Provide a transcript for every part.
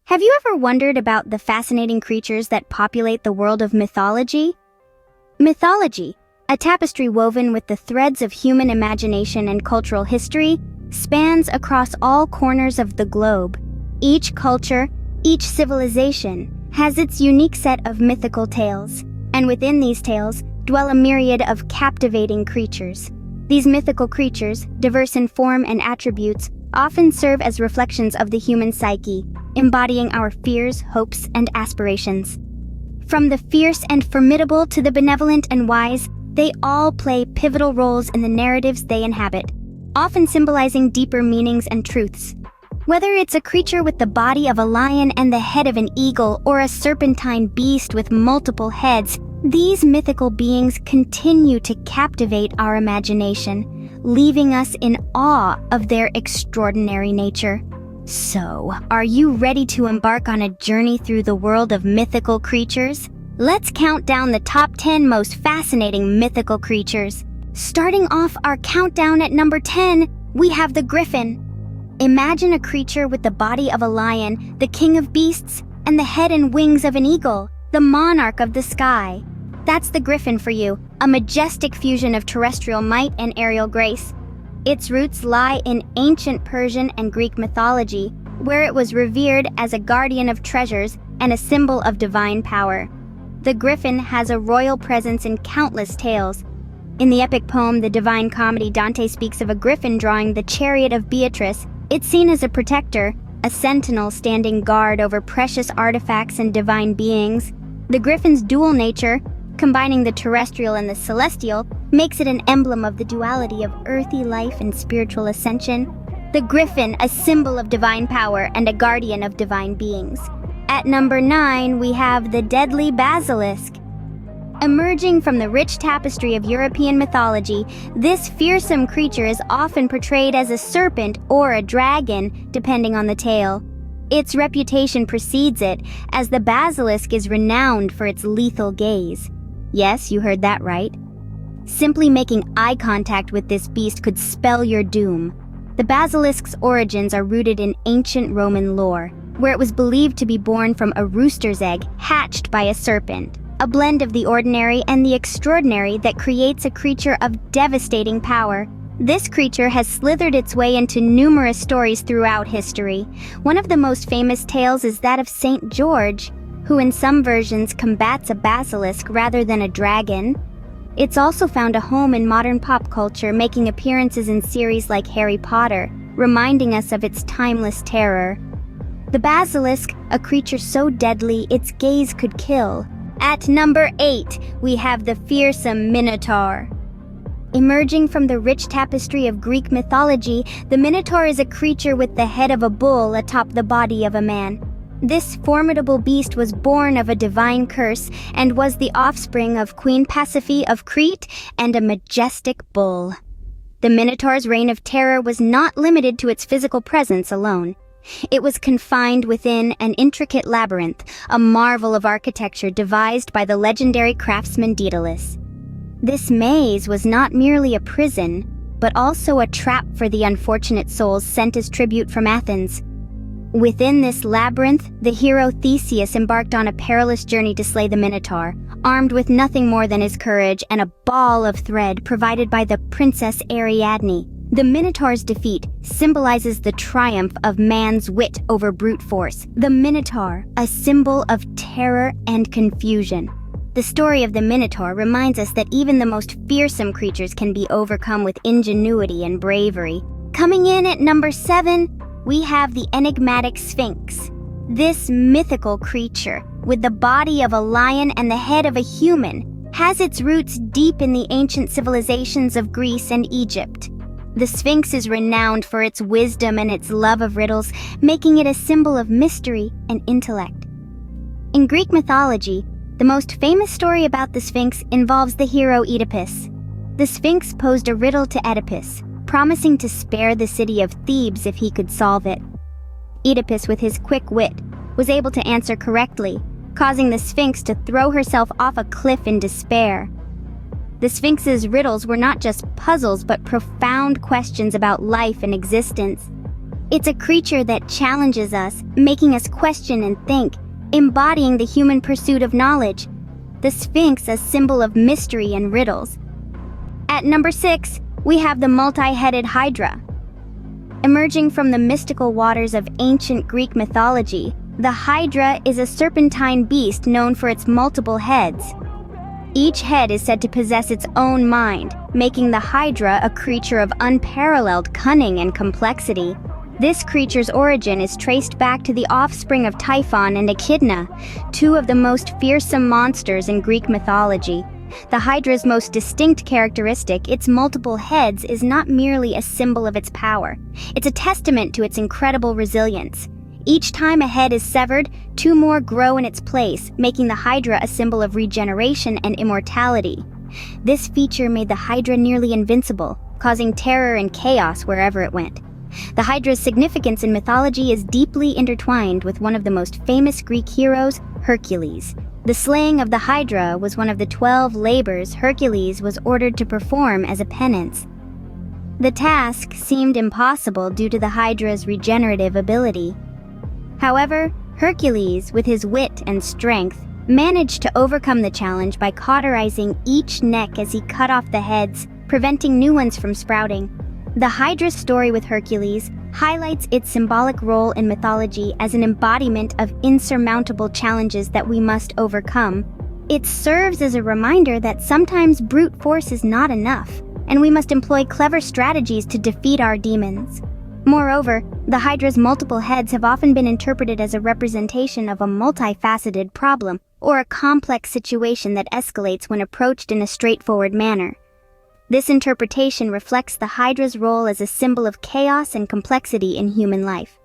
Have you ever wondered about the fascinating creatures that populate the world of mythology? Mythology, a tapestry woven with the threads of human imagination and cultural history, spans across all corners of the globe. Each culture, each civilization, has its unique set of mythical tales, and within these tales dwell a myriad of captivating creatures. These mythical creatures, diverse in form and attributes, often serve as reflections of the human psyche, embodying our fears, hopes, and aspirations. From the fierce and formidable to the benevolent and wise, they all play pivotal roles in the narratives they inhabit, often symbolizing deeper meanings and truths. Whether it's a creature with the body of a lion and the head of an eagle, or a serpentine beast with multiple heads, these mythical beings continue to captivate our imagination, leaving us in awe of their extraordinary nature. So, are you ready to embark on a journey through the world of mythical creatures? Let's count down the top 10 most fascinating mythical creatures. Starting off our countdown at number 10, we have the Griffin. Imagine a creature with the body of a lion, the king of beasts, and the head and wings of an eagle, the monarch of the sky. That's the Griffin for you, a majestic fusion of terrestrial might and aerial grace. Its roots lie in ancient Persian and Greek mythology, where it was revered as a guardian of treasures and a symbol of divine power. The Griffin has a royal presence in countless tales. In the epic poem The Divine Comedy, Dante speaks of a griffin drawing the chariot of Beatrice. It's seen as a protector, a sentinel standing guard over precious artifacts and divine beings. The griffin's dual nature, combining the terrestrial and the celestial, makes it an emblem of the duality of earthly life and spiritual ascension. The Griffin, a symbol of divine power and a guardian of divine beings. At number 9, we have the deadly Basilisk. Emerging from the rich tapestry of European mythology, this fearsome creature is often portrayed as a serpent or a dragon, depending on the tale. Its reputation precedes it, as the basilisk is renowned for its lethal gaze. Yes, you heard that right. Simply making eye contact with this beast could spell your doom. The basilisk's origins are rooted in ancient Roman lore, where it was believed to be born from a rooster's egg hatched by a serpent. A blend of the ordinary and the extraordinary that creates a creature of devastating power. This creature has slithered its way into numerous stories throughout history. One of the most famous tales is that of St. George, who in some versions combats a basilisk rather than a dragon. It's also found a home in modern pop culture, making appearances in series like Harry Potter, reminding us of its timeless terror. The basilisk, a creature so deadly its gaze could kill. At number 8, we have the fearsome Minotaur. Emerging from the rich tapestry of Greek mythology, the Minotaur is a creature with the head of a bull atop the body of a man. This formidable beast was born of a divine curse and was the offspring of Queen Pasiphae of Crete and a majestic bull. The Minotaur's reign of terror was not limited to its physical presence alone. It was confined within an intricate labyrinth, a marvel of architecture devised by the legendary craftsman Daedalus. This maze was not merely a prison, but also a trap for the unfortunate souls sent as tribute from Athens. Within this labyrinth, the hero Theseus embarked on a perilous journey to slay the Minotaur, armed with nothing more than his courage and a ball of thread provided by the Princess Ariadne. The Minotaur's defeat symbolizes the triumph of man's wit over brute force. The Minotaur, a symbol of terror and confusion. The story of the Minotaur reminds us that even the most fearsome creatures can be overcome with ingenuity and bravery. Coming in at number 7, we have the enigmatic Sphinx. This mythical creature, with the body of a lion and the head of a human, has its roots deep in the ancient civilizations of Greece and Egypt. The Sphinx is renowned for its wisdom and its love of riddles, making it a symbol of mystery and intellect. In Greek mythology, the most famous story about the Sphinx involves the hero Oedipus. The Sphinx posed a riddle to Oedipus, promising to spare the city of Thebes if he could solve it. Oedipus, with his quick wit, was able to answer correctly, causing the Sphinx to throw herself off a cliff in despair. The Sphinx's riddles were not just puzzles, but profound questions about life and existence. It's a creature that challenges us, making us question and think, embodying the human pursuit of knowledge. The Sphinx, a symbol of mystery and riddles. At number 6, we have the multi-headed Hydra. Emerging from the mystical waters of ancient Greek mythology, the Hydra is a serpentine beast known for its multiple heads. Each head is said to possess its own mind, making the Hydra a creature of unparalleled cunning and complexity. This creature's origin is traced back to the offspring of Typhon and Echidna, two of the most fearsome monsters in Greek mythology. The Hydra's most distinct characteristic, its multiple heads, is not merely a symbol of its power. It's a testament to its incredible resilience. Each time a head is severed, two more grow in its place, making the Hydra a symbol of regeneration and immortality. This feature made the Hydra nearly invincible, causing terror and chaos wherever it went. The Hydra's significance in mythology is deeply intertwined with one of the most famous Greek heroes, Hercules. The slaying of the Hydra was one of the 12 labors Hercules was ordered to perform as a penance. The task seemed impossible due to the Hydra's regenerative ability. However, Hercules, with his wit and strength, managed to overcome the challenge by cauterizing each neck as he cut off the heads, preventing new ones from sprouting. The Hydra's story with Hercules highlights its symbolic role in mythology as an embodiment of insurmountable challenges that we must overcome. It serves as a reminder that sometimes brute force is not enough, and we must employ clever strategies to defeat our demons. Moreover, the Hydra's multiple heads have often been interpreted as a representation of a multifaceted problem or a complex situation that escalates when approached in a straightforward manner. This interpretation reflects the Hydra's role as a symbol of chaos and complexity in human life.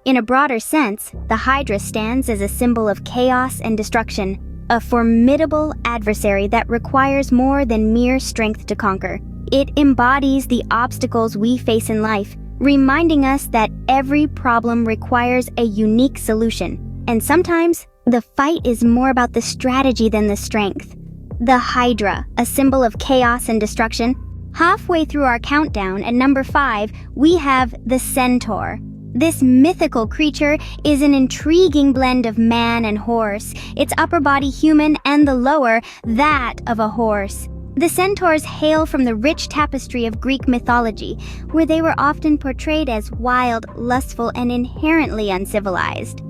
In a broader sense, the Hydra stands as a symbol of chaos and destruction, a formidable adversary that requires more than mere strength to conquer. It embodies the obstacles we face in life, reminding us that every problem requires a unique solution, and sometimes the fight is more about the strategy than the strength. The Hydra, a symbol of chaos and destruction. Halfway through our countdown, at number 5, we have the Centaur. This mythical creature is an intriguing blend of man and horse, its upper body human and the lower, that of a horse. The centaurs hail from the rich tapestry of Greek mythology, where they were often portrayed as wild, lustful, and inherently uncivilized.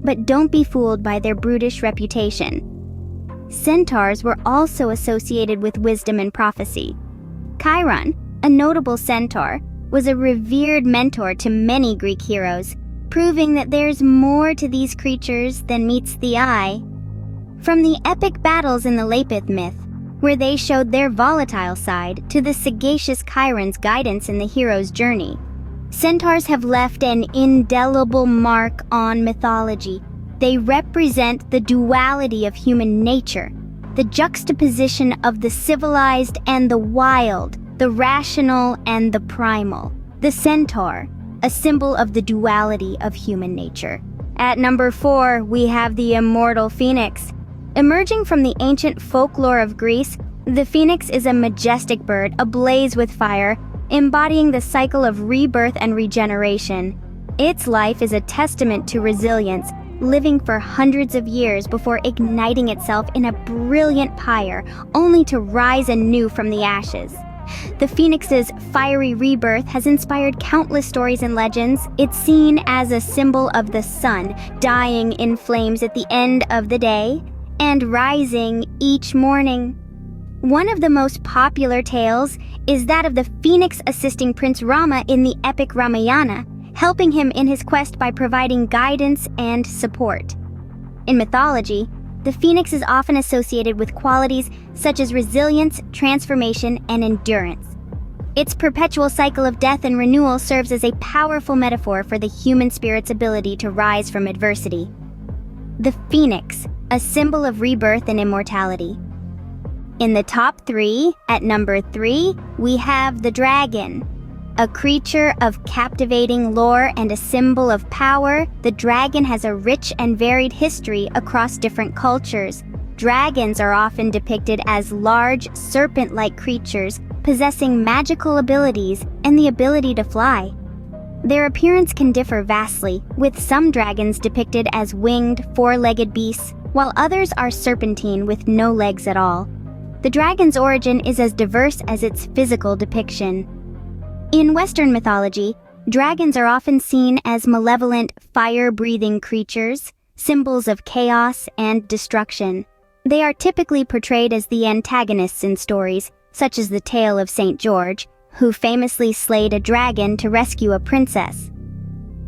But don't be fooled by their brutish reputation. Centaurs were also associated with wisdom and prophecy. Chiron, a notable centaur, was a revered mentor to many Greek heroes, proving that there's more to these creatures than meets the eye. From the epic battles in the Lapith myth, where they showed their volatile side, to the sagacious Chiron's guidance in the hero's journey, centaurs have left an indelible mark on mythology. They represent the duality of human nature, the juxtaposition of the civilized and the wild, the rational and the primal. The centaur, a symbol of the duality of human nature. At number 4, we have the immortal phoenix. Emerging from the ancient folklore of Greece, the phoenix is a majestic bird ablaze with fire, embodying the cycle of rebirth and regeneration. Its life is a testament to resilience, living for hundreds of years before igniting itself in a brilliant pyre, only to rise anew from the ashes. The phoenix's fiery rebirth has inspired countless stories and legends. It's seen as a symbol of the sun, dying in flames at the end of the day, and rising each morning. One of the most popular tales is that of the phoenix assisting Prince Rama in the epic Ramayana, helping him in his quest by providing guidance and support. In mythology, the phoenix is often associated with qualities such as resilience, transformation, and endurance. Its perpetual cycle of death and renewal serves as a powerful metaphor for the human spirit's ability to rise from adversity. The phoenix, a symbol of rebirth and immortality. In the top 3, at number 3, we have the dragon. A creature of captivating lore and a symbol of power, the dragon has a rich and varied history across different cultures. Dragons are often depicted as large, serpent-like creatures possessing magical abilities and the ability to fly. Their appearance can differ vastly, with some dragons depicted as winged, four-legged beasts, while others are serpentine with no legs at all. The dragon's origin is as diverse as its physical depiction. In Western mythology, dragons are often seen as malevolent, fire-breathing creatures, symbols of chaos and destruction. They are typically portrayed as the antagonists in stories, such as the tale of St. George, who famously slayed a dragon to rescue a princess.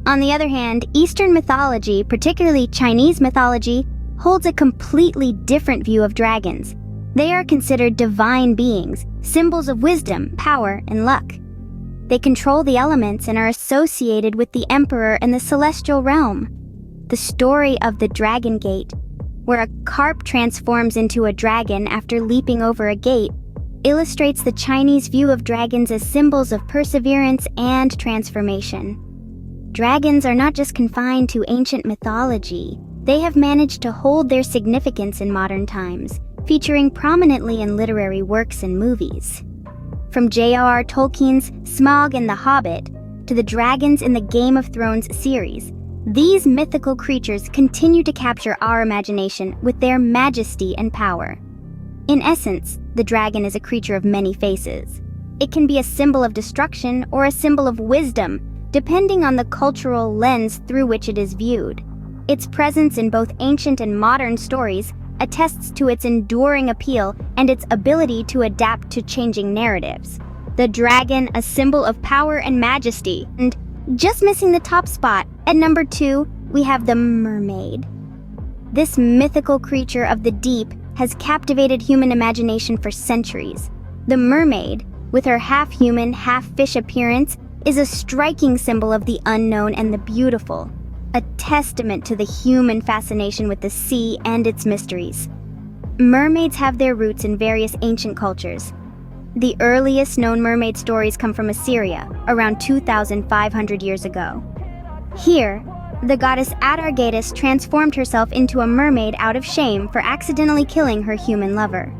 On the other hand, Eastern mythology, particularly Chinese mythology, holds a completely different view of dragons. They are considered divine beings, symbols of wisdom, power, and luck. They control the elements and are associated with the emperor and the celestial realm. The story of the Dragon Gate, where a carp transforms into a dragon after leaping over a gate, illustrates the Chinese view of dragons as symbols of perseverance and transformation. Dragons are not just confined to ancient mythology. They have managed to hold their significance in modern times, featuring prominently in literary works and movies. From J.R.R. Tolkien's Smaug and the Hobbit to the dragons in the Game of Thrones series, these mythical creatures continue to capture our imagination with their majesty and power. In essence, the dragon is a creature of many faces. It can be a symbol of destruction or a symbol of wisdom, depending on the cultural lens through which it is viewed. Its presence in both ancient and modern stories attests to its enduring appeal and its ability to adapt to changing narratives. The dragon, a symbol of power and majesty. And just missing the top spot, at number 2, we have the mermaid. This mythical creature of the deep has captivated human imagination for centuries. The mermaid, with her half-human, half-fish appearance, is a striking symbol of the unknown and the beautiful, a testament to the human fascination with the sea and its mysteries. Mermaids have their roots in various ancient cultures. The earliest known mermaid stories come from Assyria, around 2,500 years ago. Here, the goddess Atargatis transformed herself into a mermaid out of shame for accidentally killing her human lover.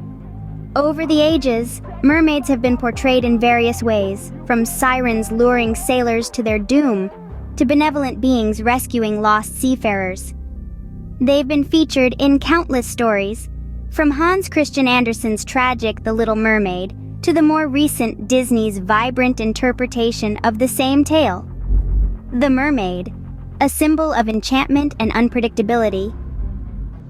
Over the ages, mermaids have been portrayed in various ways, from sirens luring sailors to their doom, to benevolent beings rescuing lost seafarers. They've been featured in countless stories, from Hans Christian Andersen's tragic The Little Mermaid to the more recent Disney's vibrant interpretation of the same tale. The mermaid, a symbol of enchantment and unpredictability.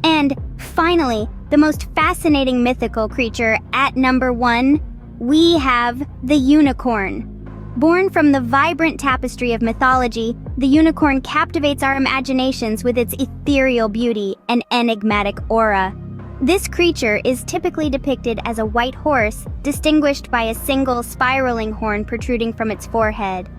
And finally, the most fascinating mythical creature at number 1, we have the unicorn. Born from the vibrant tapestry of mythology, the unicorn captivates our imaginations with its ethereal beauty and enigmatic aura. This creature is typically depicted as a white horse, distinguished by a single spiraling horn protruding from its forehead.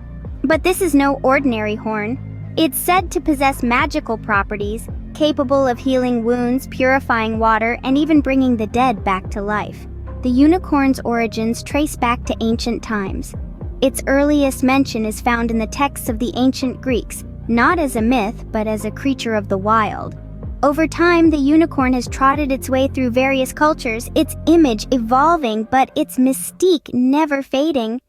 But this is no ordinary horn. It's said to possess magical properties, capable of healing wounds, purifying water, and even bringing the dead back to life. The unicorn's origins trace back to ancient times. Its earliest mention is found in the texts of the ancient Greeks, not as a myth, but as a creature of the wild. Over time, the unicorn has trotted its way through various cultures, its image evolving, but its mystique never fading.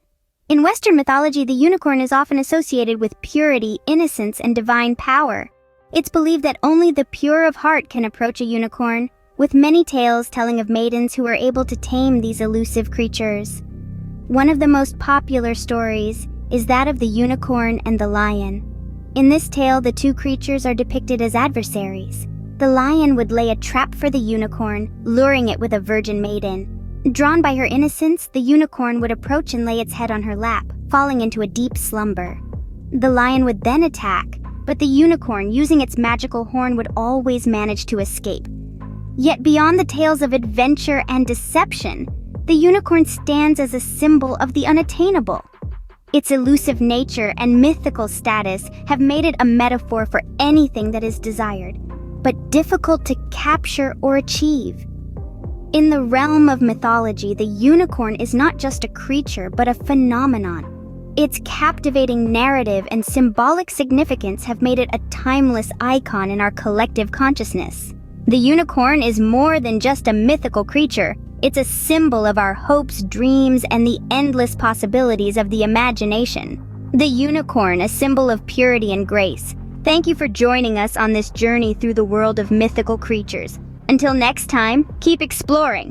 In Western mythology, the unicorn is often associated with purity, innocence, and divine power. It's believed that only the pure of heart can approach a unicorn, with many tales telling of maidens who are able to tame these elusive creatures. One of the most popular stories is that of the unicorn and the lion. In this tale, the two creatures are depicted as adversaries. The lion would lay a trap for the unicorn, luring it with a virgin maiden. Drawn by her innocence, the unicorn would approach and lay its head on her lap, falling into a deep slumber. The lion would then attack, but the unicorn, using its magical horn, would always manage to escape. Yet beyond the tales of adventure and deception, the unicorn stands as a symbol of the unattainable. Its elusive nature and mythical status have made it a metaphor for anything that is desired, but difficult to capture or achieve. In the realm of mythology, the unicorn is not just a creature, but a phenomenon. Its captivating narrative and symbolic significance have made it a timeless icon in our collective consciousness. The unicorn is more than just a mythical creature. It's a symbol of our hopes, dreams, and the endless possibilities of the imagination. The unicorn, a symbol of purity and grace. Thank you for joining us on this journey through the world of mythical creatures. Until next time, keep exploring.